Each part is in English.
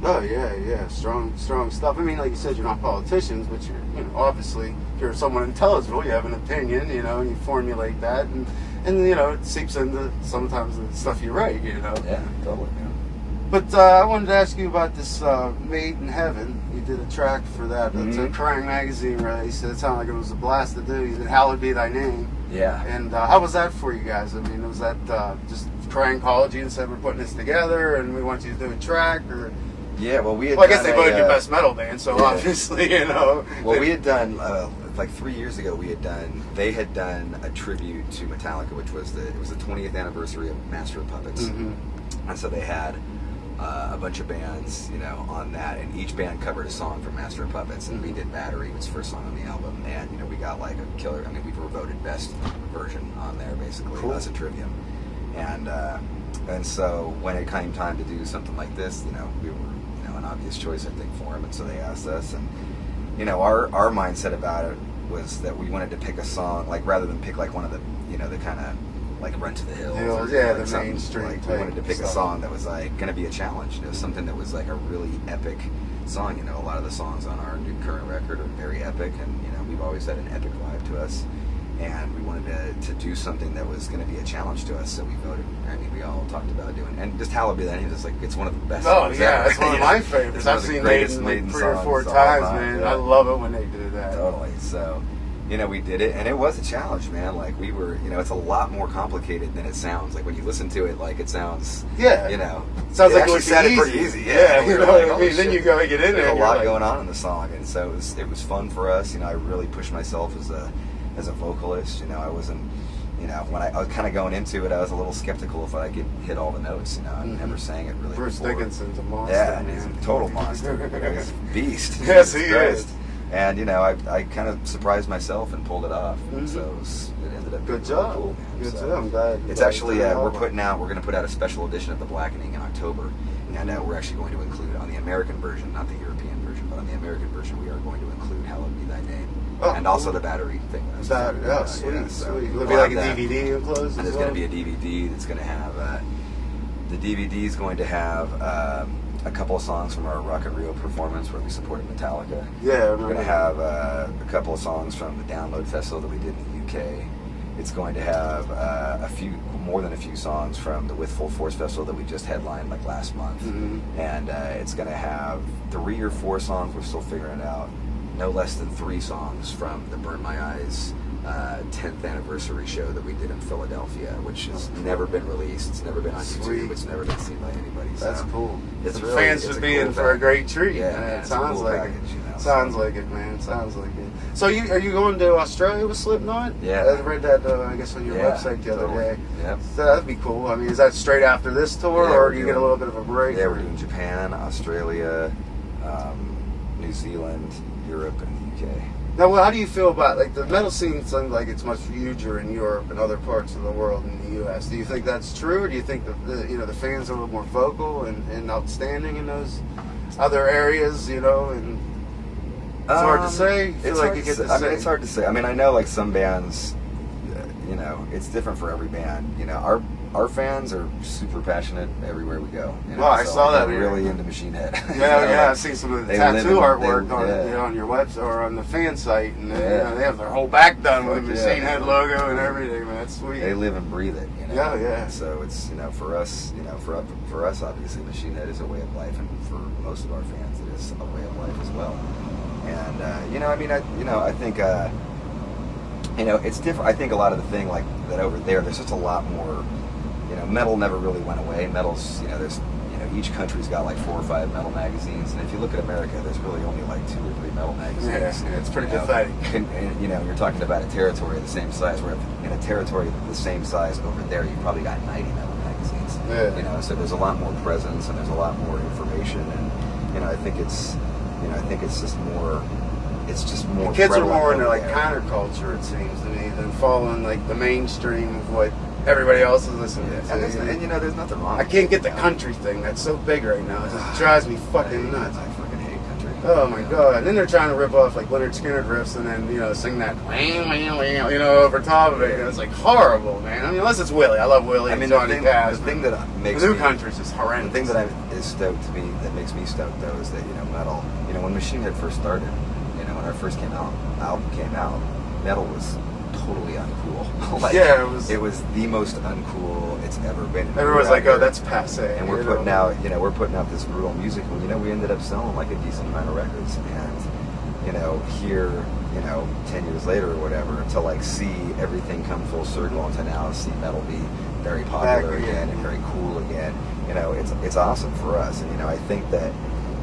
Oh yeah, strong stuff. I mean, like you said, you're not politicians, but you're, you know, obviously, if you're someone intelligible, you have an opinion, you know, and you formulate that, and you know, it seeps into sometimes the stuff you write, you know. Yeah, totally. Yeah. But I wanted to ask you about this Made in Heaven. You did a track for that. It's a Kerrang! Magazine release. It sounded like it was a blast to do. You did Hallowed Be Thy Name. Yeah. And how was that for you guys? I mean, was that just Kerrang! Called you and said, we're putting this together and we want you to do a track? Or... Yeah, well, we had I guess they voted your best metal band, so obviously, you know. Well, we had done, like 3 years ago, they had done a tribute to Metallica, which was it was the 20th anniversary of Master of Puppets. And so they had a bunch of bands, you know, on that, and each band covered a song from Master of Puppets, and we did Battery, which was the first song on the album, and, you know, we got like a killer, I mean, we were voted best version on there, basically. Cool. That's a Trivium. And so when it came time to do something like this, you know, we were, you know, an obvious choice, I think, for them, and so they asked us, and, you know, our mindset about it was that we wanted to pick a song, like, rather than pick like one of the, you know, the kind of like Run to the Hills, yeah, like the mainstream. Like, we wanted to pick a song that was like going to be a challenge, you know, something that was like a really epic song. You know, a lot of the songs on our new current record are very epic, and, you know, we've always had an epic vibe to us, and we wanted to do something that was going to be a challenge to us. So we voted. I mean, we all talked about doing, and just Hallowed Be Thy Name is like, it's one of the best. songs ever. It's one of my favorites. I've seen Maiden like 3 or 4 times, man. Yeah. I love it when they do that. Totally. So, you know, we did it, and it was a challenge, man. Like, we were, you know, it's a lot more complicated than it sounds. Like, when you listen to it, like, it sounds, you know, sounds like it sounded pretty easy. Yeah, you know like, what I mean? Then you go and get in there. There's a lot going on in the song, and so it was fun for us. You know, I really pushed myself as a vocalist. You know, I wasn't, you know, when I was kind of going into it, I was a little skeptical if I could hit all the notes. You know, I never sang it really Bruce before. Dickinson's a monster. Yeah, and he's a total monster. He's a beast. Yes, he is. And, you know, I kind of surprised myself and pulled it off. So it ended up being good job. Really cool. Good job. I'm glad. It's actually we're going to put out a special edition of The Blackening in October, and we're actually going to include on the American version, not the European version, but on the American version, we are going to include Hallowed Be Thy Name, and also the Battery thing. Sweet, sweet. It'll be like a DVD enclosed. And there's going to be a DVD that's going to have the DVD is going to have. A couple of songs from our Rock in Rio performance where we supported Metallica. Yeah, we're going to have a couple of songs from the Download Festival that we did in the UK. It's going to have more than a few songs from the With Full Force Festival that we just headlined like last month. And it's going to have 3 or 4 songs, we're still figuring it out, no less than 3 songs from the Burn My Eyes 10th anniversary show that we did in Philadelphia, which has never been released. It's never been on YouTube. It's never been seen by anybody. That's cool. It's the fans should be in for a great treat. Yeah, man. it sounds like package, it. You know, sounds like it, man. Sounds like it. So are you going to Australia with Slipknot? Yeah. I read that I guess on your website the other day. Yep. So that'd be cool. I mean, is that straight after this tour, or do you get a little bit of a break? Yeah, we're doing Japan, Australia, New Zealand, Europe, and the UK. Now, how do you feel about, like, the metal scene seems like it's much huger in Europe and other parts of the world than the U.S. Do you think that's true, or do you think the fans are a little more vocal and outstanding in those other areas, you know? And it's hard to say. It's hard to say. I mean, I know, like, some bands, you know, it's different for every band. You know, our fans are super passionate everywhere we go. You know? Well, I saw that. They're really into Machinehead. Yeah, I've seen some of the tattoo artwork on your website or on the fan site, and you know, they have their whole back done with the Machinehead logo and everything. Man, that's sweet. They live and breathe it. You know? Yeah. So it's, you know, for us, obviously, Machinehead is a way of life, and for most of our fans, it is a way of life as well. And you know, I mean, I think. You know, it's different. I think a lot of the thing like that over there's just a lot more. You know, metal never really went away. Metal's, you know, there's, you know, each country's got like 4 or 5 metal magazines, and if you look at America, there's really only like 2 or 3 metal magazines. Yeah, it's pretty pathetic. And, you know, you're talking about a territory the same size, where in a territory the same size over there, you probably got 90 metal magazines. Yeah. You know, so there's a lot more presence and there's a lot more information, and you know, I think it's just more. It's just more. The kids are more into like counterculture, it seems to me, than following like the mainstream of what everybody else is listening to. And you know, there's nothing wrong. I can't get the country thing. That's so big right now. It just drives me fucking nuts. I fucking hate country. Oh my god! And then they're trying to rip off like Leonard Skinner riffs, and then, you know, sing that, you know, over top of it. And it's like horrible, man. I mean, unless it's Willie. I love Willie. I mean, Johnny Cash. the thing that makes the new country's just horrendous. The thing that is stoked to me, that makes me stoked though, is that, you know, metal, you know, when Machinehead first started, you know, when our first album came out, metal was totally uncool. Like, yeah, it was the most uncool it's ever been. Everyone's like, oh, that's passe. And we're putting out, you know, we're putting out this brutal music, and, you know, we ended up selling like a decent amount of records, and, you know, here, you know, 10 years later or whatever, to like see everything come full circle, and to now see metal be very popular again and very cool again, you know, it's awesome for us. And, you know, I think that,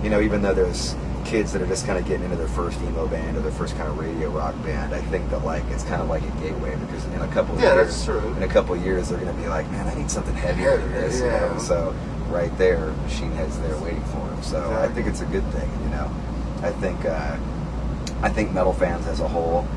you know, even though there's kids that are just kind of getting into their first emo band or their first kind of radio rock band, I think that like it's kind of like a gateway, because in a couple of years, that's true. In a couple of years, they're going to be like, man, I need something heavier than this. You know? So right there, Machinehead's there waiting for them. So I think it's a good thing. You know, I think metal fans as a whole,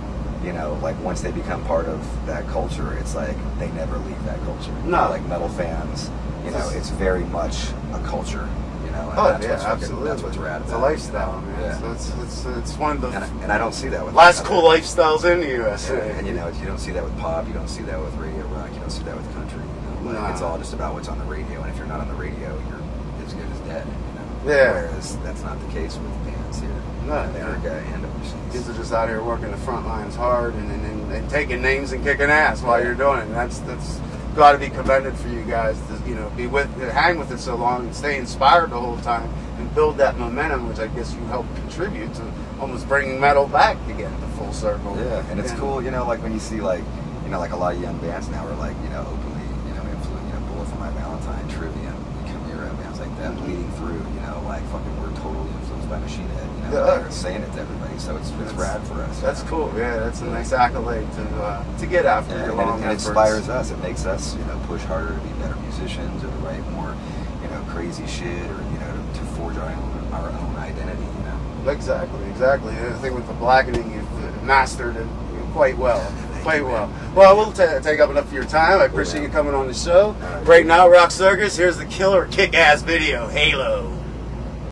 you know, like once they become part of that culture, it's like they never leave that culture. No, like metal fans, you know, it's very much a culture. And absolutely. That's what's rad. It's a lifestyle, man. Yeah. So it's one of the and I don't see that with last cool lifestyles in the USA. Yeah. And you know, you don't see that with pop. You don't see that with radio rock. You don't see that with country. You know, like, it's all just about what's on the radio. And if you're not on the radio, you're as good as dead. You know? Yeah. Whereas that's not the case with bands here in America and overseas. Kids are just out here working the front lines hard and taking names and kicking ass while you're doing it. And that's got to be commended for you guys to, you know, hang with it so long and stay inspired the whole time and build that momentum, which I guess you helped contribute to almost bringing metal back again to full circle. Yeah, and it's cool, you know, like when you see like, you know, like a lot of young bands now are like, you know, openly, you know, influenced, you know, Bullet for My Valentine, Trivium, Chimera, bands like that, bleeding through, you know, like fucking we're totally influenced by Machinehead, you know, they're saying it to everybody, so it's rad for us. That's cool, yeah, that's a nice accolade to get after your long and it inspires us, it makes us, you know, push harder to be better musicians or to write more, you know, crazy shit, or, you know, to forge our own identity, you know. Exactly. I think with the blackening, you've mastered it quite well. Well, we'll take up enough of your time. I appreciate you coming on the show. Right now, Rock Circus, here's the killer kick-ass video, Halo.